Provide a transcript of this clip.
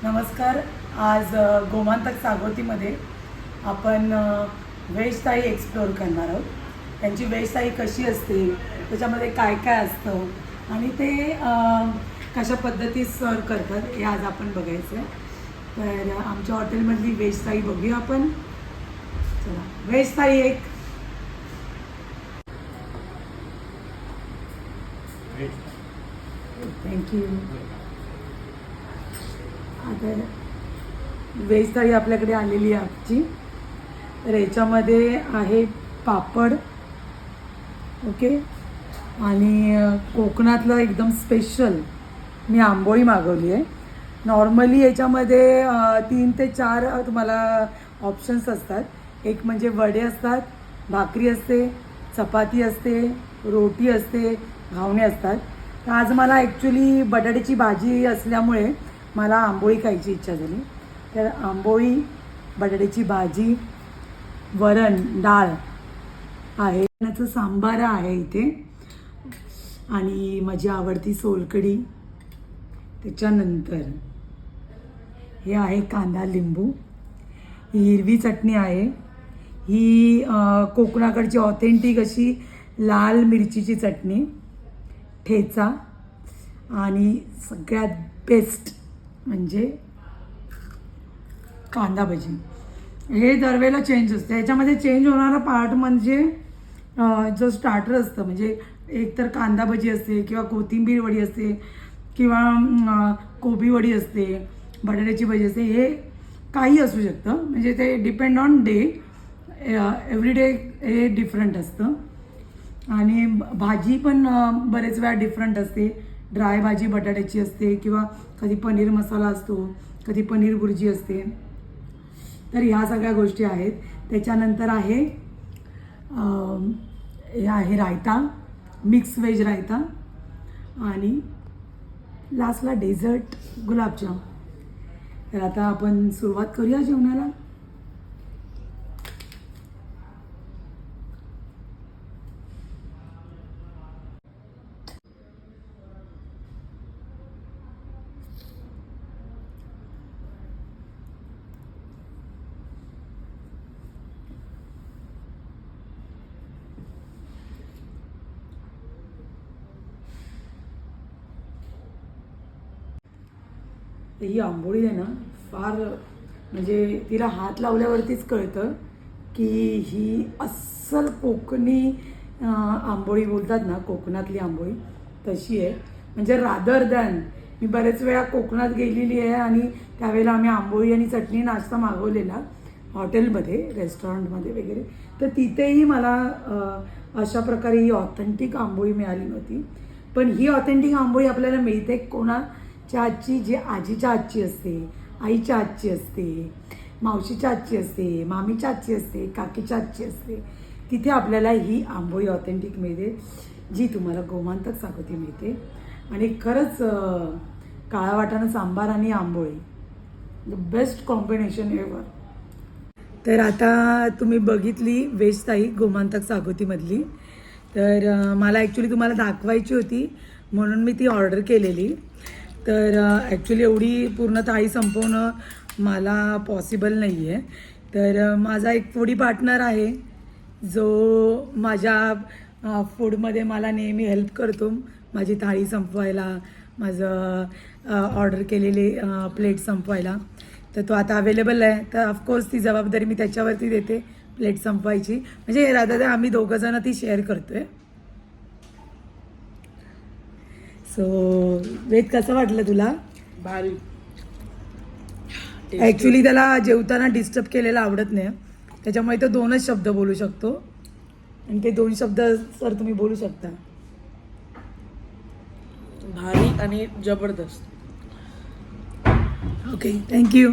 नमस्कार. आज गोमांतक सागोतीमध्ये आपण व्हेज थाळी एक्सप्लोअर करणार आहोत. त्यांची व्हेज थाळी कशी असते, त्याच्यामध्ये काय काय असतं आणि ते कशा पद्धतीत सर्व करतात हे आज आपण बघायचं आहे. तर आमच्या हॉटेलमधली व्हेज थाळी बघूया आपण. चला, व्हेज थाळी एक. थँक्यू. आता व्हेज थाळी आपल्याकडे आलेली आहे आजची. तर याच्यामध्ये आहे पापड, ओके, आणि कोकणातलं एकदम स्पेशल मी आंबोळी मागवली आहे. नॉर्मली याच्यामध्ये 3 ते 4 तुम्हाला ऑप्शन्स असतात. एक म्हणजे वडे असतात, भाकरी असते, चपाती असते, रोटी असते, घावणे असतात. तर आज मला ॲक्च्युली बटाट्याची भाजी असल्यामुळे मला आंबोळी खायची इच्छा झाली. तर आंबोळी, बटाट्याची भाजी, वरण, डाळ आहे, त्याचं सांबार आहे इथे, आणि माझी आवडती सोलकढी. त्याच्यानंतर हे आहे कांदा लिंबू, ही हिरवी चटणी आहे, ही कोकणाकडची ऑथेंटिक अशी लाल मिरचीची चटणी, ठेचा, आणि सगळ्यात बेस्ट म्हणजे कांदा भजी. हे दरवेळेला चेंज असतं. याच्यामध्ये चेंज होणारा पार्ट म्हणजे जो स्टार्टर असतं, म्हणजे एक तर कांदा भजी असते, किंवा कोथिंबीर वडी असते, किंवा कोबी वडी असते, बटाट्याची भजी असते. हे काही असू शकतं, म्हणजे ते depend on day. Every day हे डिफरंट असतं. आणि भाजी पण बरेच वेळा डिफरंट असते. ड्राय भाजी बटाट्याची असते, किंवा कधी पनीर मसाला असतो, कधी पनीर भुर्जी असते. तर ह्या सगळ्या गोष्टी आहेत. त्याच्यानंतर आहे हे आहे रायता, मिक्स व्हेज रायता, आणि लास्टला डेझर्ट गुलाबजाम. तर आता आपण सुरुवात करूया जेवणाला. ही आंबोळी आहे ना, फार म्हणजे तिला हात लावल्यावरतीच कळतं की ही अस्सल कोकणी आंबोळी बोलतात ना, कोकणातली आंबोळी तशी आहे. म्हणजे रादर दॅन मी बरेच वेळा कोकणात गेलेली आहे, आणि त्यावेळेला आम्ही आंबोळी आणि चटणी नाश्ता मागवलेला हॉटेलमध्ये, रेस्टॉरंटमध्ये वगैरे. तर तिथेही मला अशा प्रकारे ही ऑथेंटिक आंबोळी मिळाली नव्हती. पण ही ऑथेंटिक आंबोळी आपल्याला मिळते कोणाच्या हातची, जी आजीच्या हातची असते, आईच्या हातची असते, मावशीच्या हातची असते, मामीच्या हातची असते, काकीच्या हातची असते. तिथे आपल्याला ही आंबोळी ऑथेंटिक मिळते, जी तुम्हाला गोमांतक सागोती मिळते. आणि खरंच काळा वाटाणा सांबार आणि आंबोळी द बेस्ट कॉम्बिनेशन एव्हर. तर आता तुम्ही बघितली व्हेज थाळी गोमांतक सागोतीमधली. तर मला ॲक्च्युली तुम्हाला दाखवायची होती, म्हणून मी ती ऑर्डर केलेली. तर ॲक्च्युली एवढी पूर्ण थाळी संपवणं मला पॉसिबल नाही आहे. तर माझा एक फूडी पार्टनर आहे, जो माझ्या फूडमध्ये मला नेहमी हेल्प करतो, माझी थाळी संपवायला, माझं ऑर्डर केलेले प्लेट संपवायला. तर तो आता अवेलेबल आहे. तर ऑफकोर्स ती जबाबदारी मी त्याच्यावरती देते, प्लेट संपवायची. म्हणजे राधा आम्ही दोघंजणं ती शेअर करतो आहे. सो वेद, कसं वाटलं तुला? भारी. ॲक्च्युली त्याला जेवताना डिस्टर्ब केलेलं आवडत नाही, त्याच्यामुळे तो 2च शब्द बोलू शकतो, आणि ते 2 शब्द सर तुम्ही बोलू शकता. भारी आणि जबरदस्त. Okay, thank you.